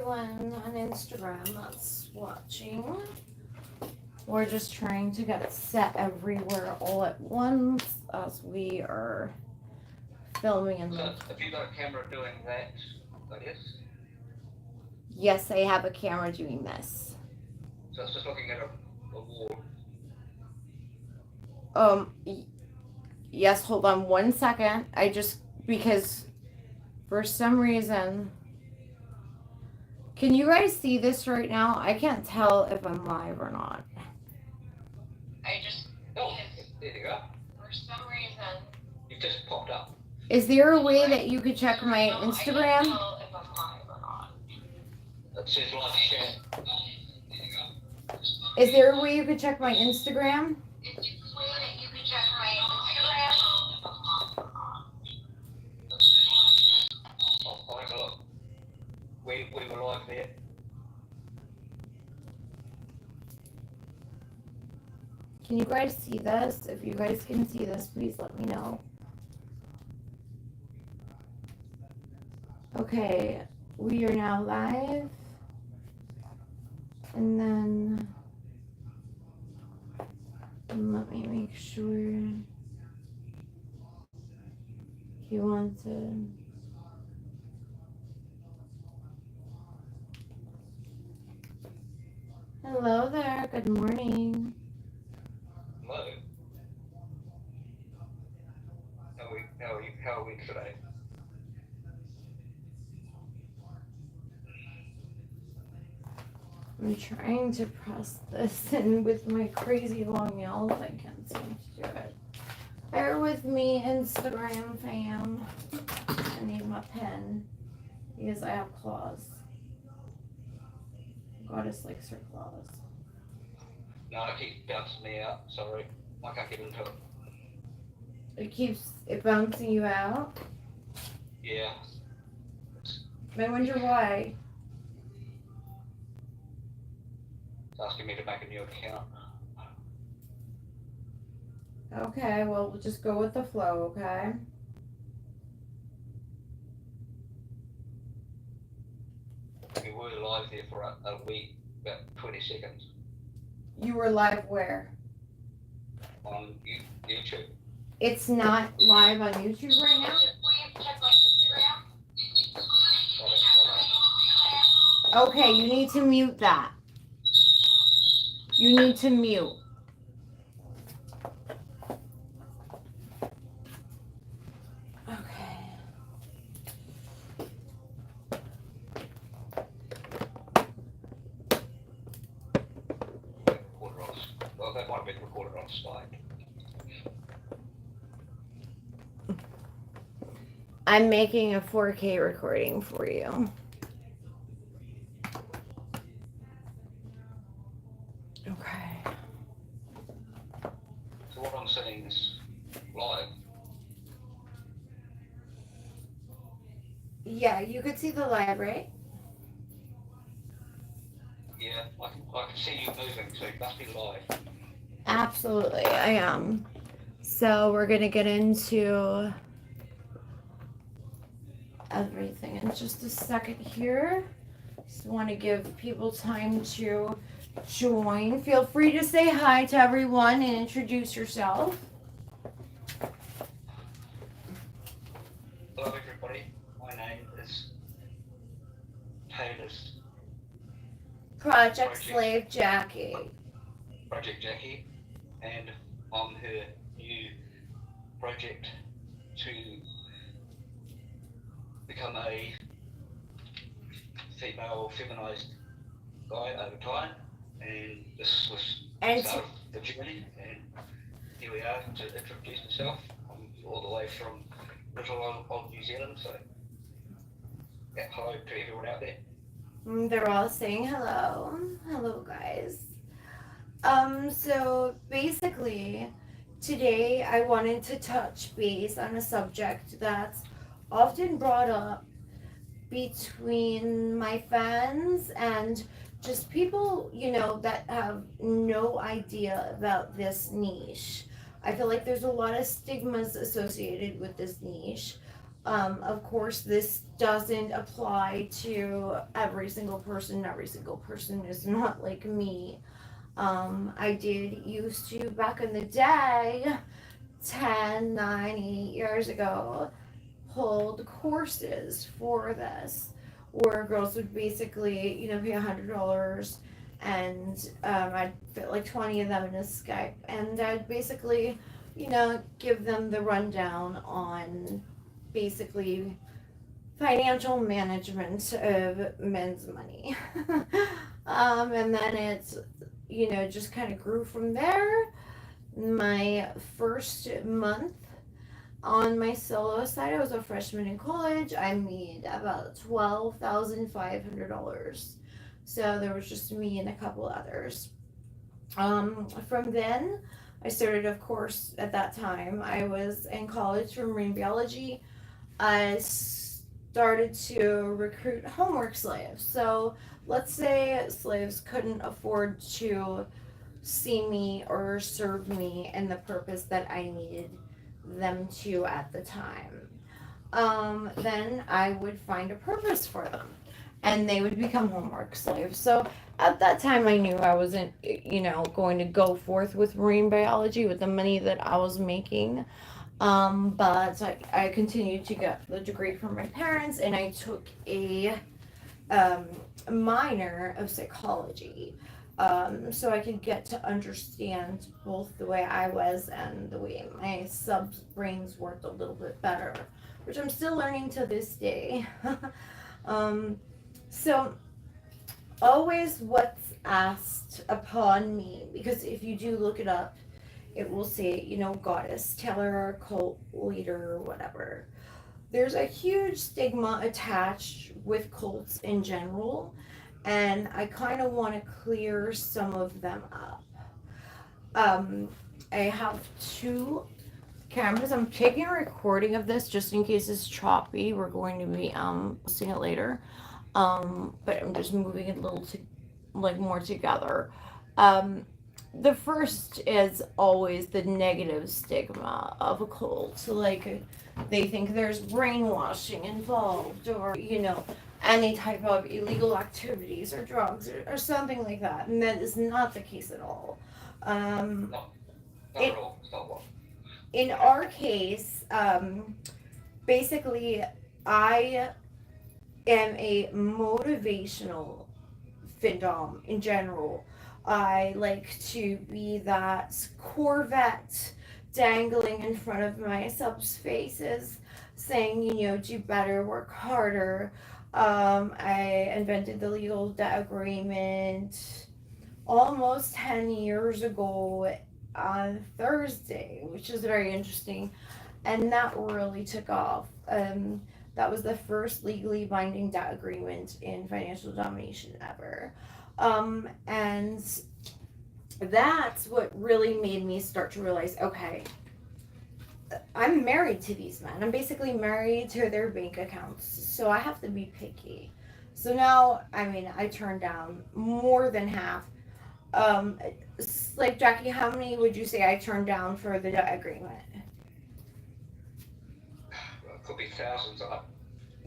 everyone on Instagram that's watching. We're just trying to get set everywhere all at once as we are filming in So, the... have you got a camera doing that, I guess? Yes, I have a camera doing this. So it's just looking at a wall. Yes, hold on 1 second. Because for some reason... Can you guys see this right now? I can't tell if I'm live or not. Oh, there you go. For some reason, you just popped up. Is there a way that you could check my Instagram? I can't tell if I'm live or not. That says live chat. There you go. Is there a way you could check my Instagram? I'll have a look. We were live there. Can you guys see this? If you guys can see this, please let me know. Okay, we are now live. And then let me make sure you want to. Hello there, good morning. Hello. How are we today? I'm trying to press this in with my crazy long nails. I can't seem to do it. Bear with me, Instagram fam. I need my pen because I have claws. Goddess likes her claws. No, it keeps bouncing me out. Sorry. I can't get into it. It keeps bouncing you out? Yeah. I wonder why. It's asking me to make a new account. Okay, well, we'll just go with the flow, okay? We were live there for a week, about 20 seconds. You were live where? On YouTube. It's not live on YouTube right now? Okay, you need to mute that. You need to mute. Okay. Well, that might have been recorded on Skype. I'm making a 4K recording for you. Okay. So what I'm saying is live. Yeah, you could see the live, right? Yeah, I can see you moving, so it must be live. Absolutely, I am. So we're gonna get into everything in just a second here. Just want to give people time to join. Feel free to say hi to everyone and introduce yourself. Hello everybody, my name is Taylor's Project Slave Jackie. Project Jackie, and I'm her new project to become a female feminized guy over time, and this was the start of the journey, and here we are to introduce myself. I'm all the way from little old New Zealand, so yeah, hello to everyone out there. They're all saying hello. Hello, guys. So basically, today I wanted to touch base on a subject that's often brought up between my fans and just people, that have no idea about this niche. I feel like there's a lot of stigmas associated with this niche. Of course, this doesn't apply to every single person. Every single person is not like me. I did used to, back in the day, 10, 9, 8 years ago, hold courses for this, where girls would basically, pay $100, and I'd fit like 20 of them in a Skype, and I'd basically, give them the rundown on basically financial management of men's money. And then it's, just kind of grew from there. My first month on my solo side, I was a freshman in college. I made about $12,500. So there was just me and a couple others. From then, I started, of course, at that time, I was in college for marine biology. I started to recruit homework slaves. So let's say slaves couldn't afford to see me or serve me in the purpose that I needed them to at the time. Then I would find a purpose for them, and they would become homework slaves. So at that time, I knew I wasn't, going to go forth with marine biology with the money that I was making. But I continued to get the degree from my parents, and I took um, a minor of psychology, so I could get to understand both the way I was and the way my subs brains worked a little bit better, which I'm still learning to this day. So always what's asked upon me, because if you do look it up, it will say, goddess, teller, cult leader, whatever. There's a huge stigma attached with cults in general, and I kind of want to clear some of them up. I have two cameras. I'm taking a recording of this just in case it's choppy. We're going to be posting it later. But I'm just moving it a little more together. The first is always the negative stigma of a cult. So, like, they think there's brainwashing involved, or, any type of illegal activities or drugs, or something like that. And that is not the case at all. Not It, at all. It's not what. in our case, basically, I am a motivational findom in general. I like to be that Corvette dangling in front of my subs' faces, saying, do better, work harder. I invented the legal debt agreement almost 10 years ago on Thursday, which is very interesting. And that really took off. That was the first legally binding debt agreement in financial domination ever. And that's what really made me start to realize, okay, I'm married to these men. I'm basically married to their bank accounts. So I have to be picky. So now, I turned down more than half. Like, Jackie, how many would you say I turned down for the debt agreement? Well, it could be thousands.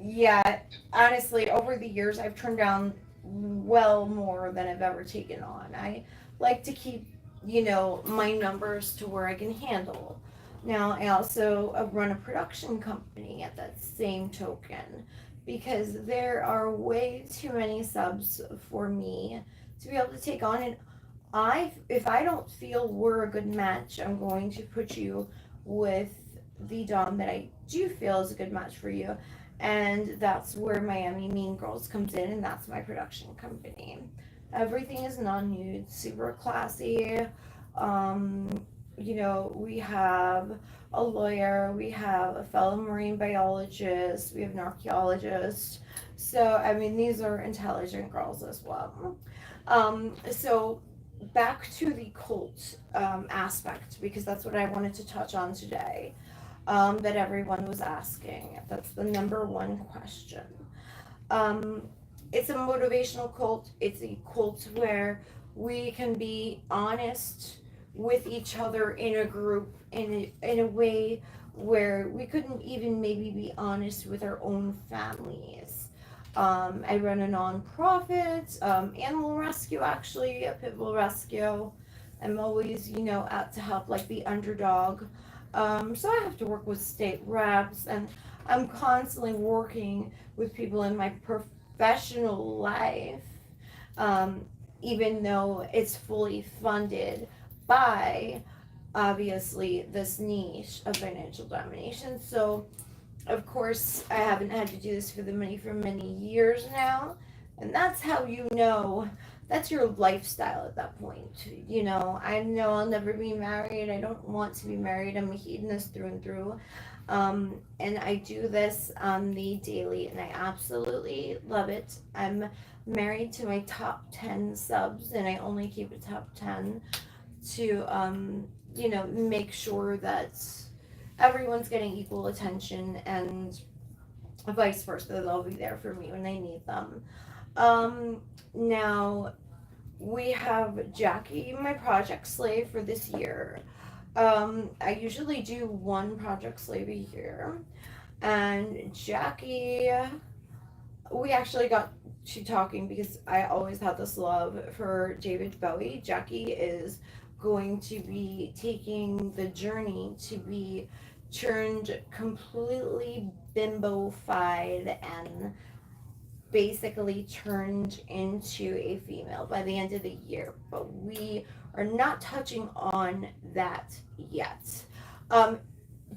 Yeah, honestly, over the years, I've turned down well more than I've ever taken on. I like to keep, my numbers to where I can handle. Now, I also run a production company at that same token, because there are way too many subs for me to be able to take on. And if I don't feel we're a good match, I'm going to put you with the dom that I do feel is a good match for you. And that's where Miami Mean Girls comes in, and that's my production company. Everything is non-nude, super classy. We have a lawyer, we have a fellow marine biologist, we have an archaeologist. So, these are intelligent girls as well. So back to the cult aspect, because that's what I wanted to touch on today. That everyone was asking. That's the number one question. It's a motivational cult. It's a cult where we can be honest with each other in a group, in a way where we couldn't even maybe be honest with our own families. I run a nonprofit, animal rescue, actually, a pit bull rescue. I'm always, out to help like the underdog. So I have to work with state reps, and I'm constantly working with people in my professional life, um, even though it's fully funded by obviously this niche of financial domination. So of course, I haven't had to do this for the money for many years now. And that's how that's your lifestyle at that point. I know I'll never be married. I don't want to be married. I'm a hedonist through and through. And I do this on the daily, and I absolutely love it. I'm married to my top 10 subs, and I only keep a top 10 to, make sure that everyone's getting equal attention, and vice versa. They'll be there for me when I need them. Now we have Jackie, my project slave for this year. I usually do one project slave a year, and Jackie, we actually got to talking because I always had this love for David Bowie. Jackie is going to be taking the journey to be turned completely bimbofied and basically turned into a female by the end of the year. But we are not touching on that yet. Um,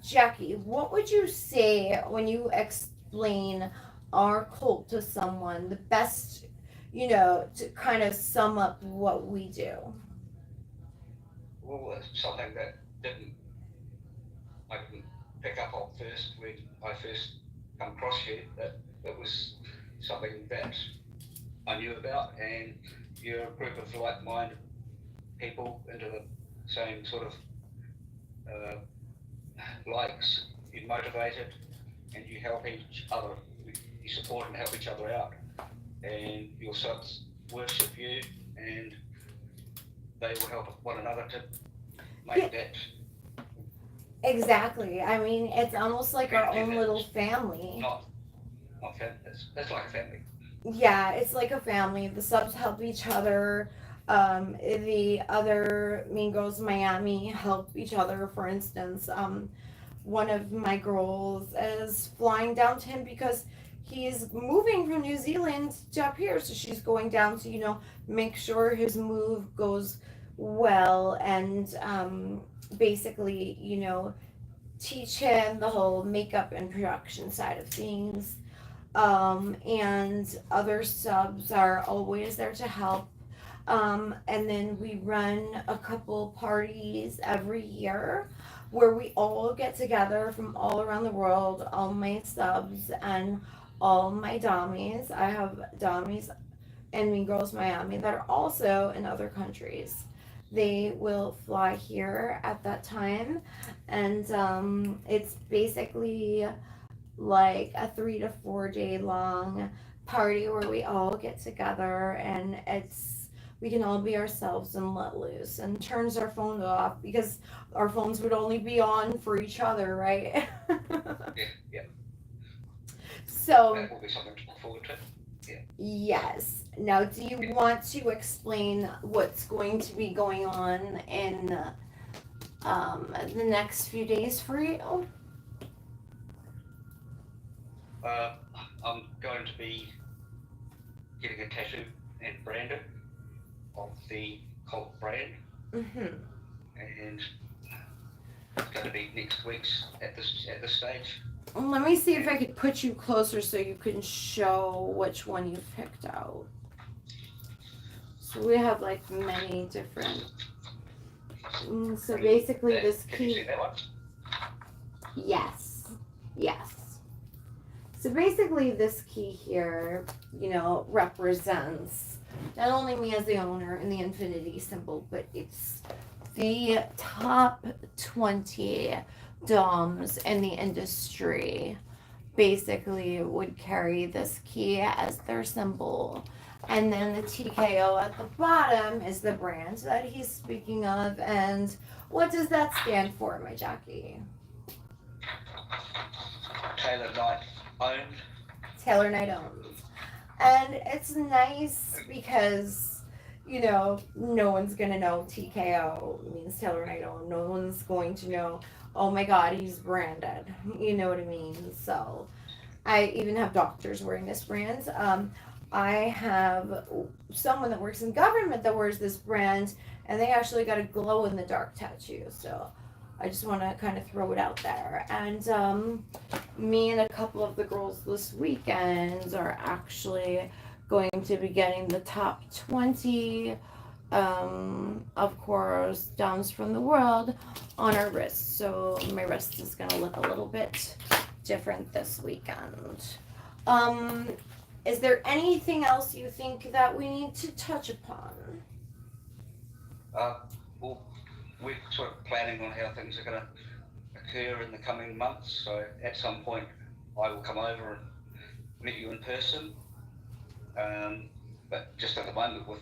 Jackie, what would you say when you explain our cult to someone? The best, to kind of sum up what we do. Well, it's something that I didn't pick up on first when I first come across you. That it was something that I knew about, and you're a group of like-minded people into the same sort of likes. You're motivated, and you help each other. You support and help each other out, and your subs worship you, and they will help one another to make that. Exactly. I mean, it's almost like our own little family. Not family. It's like a family. Yeah, it's like a family. The subs help each other. The other Mean Girls Miami help each other. For instance, one of my girls is flying down to him because he's moving from New Zealand to up here. So she's going down to, make sure his move goes well, and basically, teach him the whole makeup and production side of things. And other subs are always there to help. And then we run a couple parties every year where we all get together from all around the world, all my subs and all my Dommies. I have Dommies and Mean Girls Miami that are also in other countries. They will fly here at that time, and it's basically like a 3 to 4 day long party where we all get together, and we can all be ourselves and let loose, and turns our phones off because our phones would only be on for each other, right? Yeah. So that will be something to look forward to. Yeah. Yes. Now, do you want to explain what's going to be going on in the next few days for you? I'm going to be getting a tattoo and branded of the cult brand, Mm-hmm. and it's going to be next week's at this stage. Let me see if I could put you closer so you can show which one you picked out. So we have like many different. So basically, this Can you see key. that one? Yes. Yes. So basically, this key here, represents not only me as the owner and the infinity symbol, but it's the top 20 DOMs in the industry basically would carry this key as their symbol. And then the TKO at the bottom is the brand that he's speaking of. And what does that stand for, my Jackie? Taylor Knight owned. Taylor Knight owns. And it's nice because, no one's going to know TKO means Taylor Knight owned. No one's going to know, oh my God, he's branded. You know what I mean? So I even have doctors wearing this brand. I have someone that works in government that wears this brand, and they actually got a glow in the dark tattoo. So I just want to kind of throw it out there. And me and a couple of the girls this weekend are actually going to be getting the top 20, of course, downs from the world on our wrists. So my wrist is going to look a little bit different this weekend. Is there anything else you think that we need to touch upon? Well, we're sort of planning on how things are going to occur in the coming months. So at some point, I will come over and meet you in person. But just at the moment with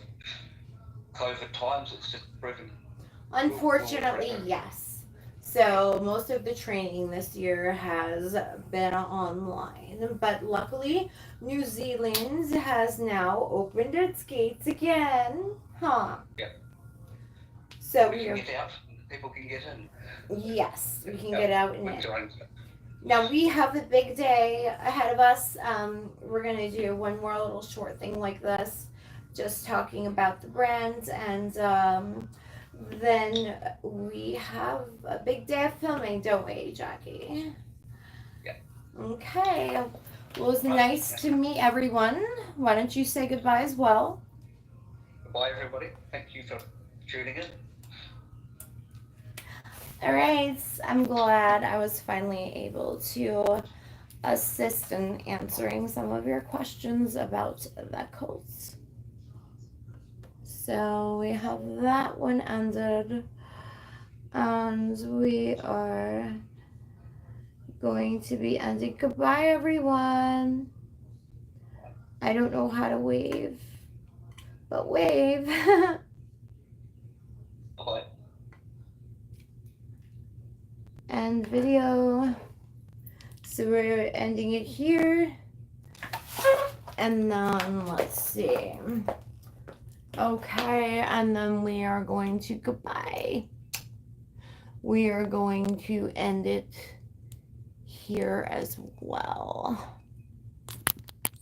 COVID times, it's just proving. Unfortunately, yes. So most of the training this year has been online, but luckily New Zealand has now opened its gates again, huh? Yeah. So we can get out, people can get in. Yes, we can get out and in. Right. Now we have the big day ahead of us. We're gonna do one more little short thing like this, just talking about the brands, and then we have a big day of filming, don't we, Jackie? Yeah. Okay. Well, it was nice to meet everyone. Why don't you say goodbye as well? Goodbye, everybody. Thank you for tuning in. All right. I'm glad I was finally able to assist in answering some of your questions about the coats. So we have that one ended, and we are going to be ending. Goodbye, everyone. I don't know how to wave, but wave. Bye. End video. So we're ending it here, and then let's see. Okay, and then we are going to goodbye. We are going to end it here as well.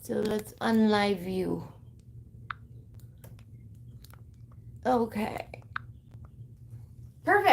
So let's unlive view. Okay. Perfect.